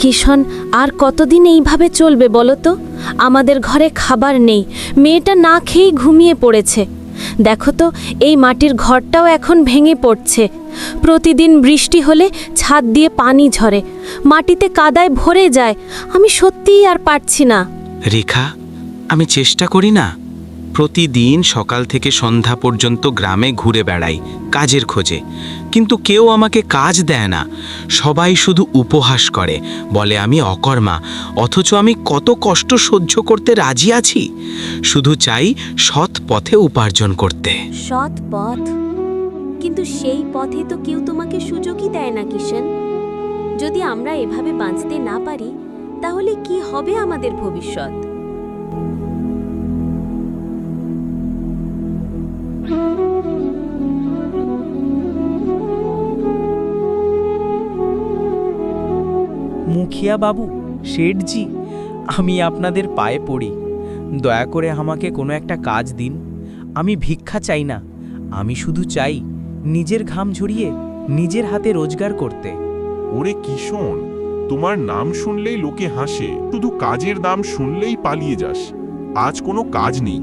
কিষণ, আর কতদিন এইভাবে চলবে বলো তো? আমাদের ঘরে খাবার নেই, মেয়েটা না খেয়েই ঘুমিয়ে পড়েছে। দেখো তো, এই মাটির ঘরটাও এখন ভেঙে পড়ছে। প্রতিদিন বৃষ্টি হলে ছাদ দিয়ে পানি ঝরে, মাটিতে কাদায় ভরে যায়। আমি সত্যিই আর পারছি না। রেখা, আমি চেষ্টা করি না? প্রতিদিন সকাল থেকে সন্ধ্যা পর্যন্ত গ্রামে ঘুরে বেড়াই কাজের খোঁজে, কিন্তু কেউ আমাকে কাজ দেয় না। সবাই শুধু উপহাস করে, বলে আমি অকর্মা। অথচ আমি কত কষ্ট সহ্য করতে রাজি আছি। শুধু চাই সৎ পথে উপার্জন করতে। সৎ পথ? কিন্তু সেই পথে তো কেউ তোমাকে সুযোগই দেয় না কিষণ। যদি আমরা এভাবে বাঁচতে না পারি, তাহলে কি হবে আমাদের ভবিষ্যৎ? মুখিয়া বাবু, শেঠজি, আমি আপনাদের পায়ে পড়ি। দয়া করে আমাকে কোনো একটা কাজ দিন। আমি ভিক্ষা চাই না, আমি শুধু চাই নিজের ঘাম ঝরিয়ে নিজের হাতে রোজগার করতে। ওরে কিষণ, তোমার নাম শুনলেই লোকে হাসে, শুধু কাজের দাম শুনলেই পালিয়ে যাস। আজ কোনো কাজ নেই,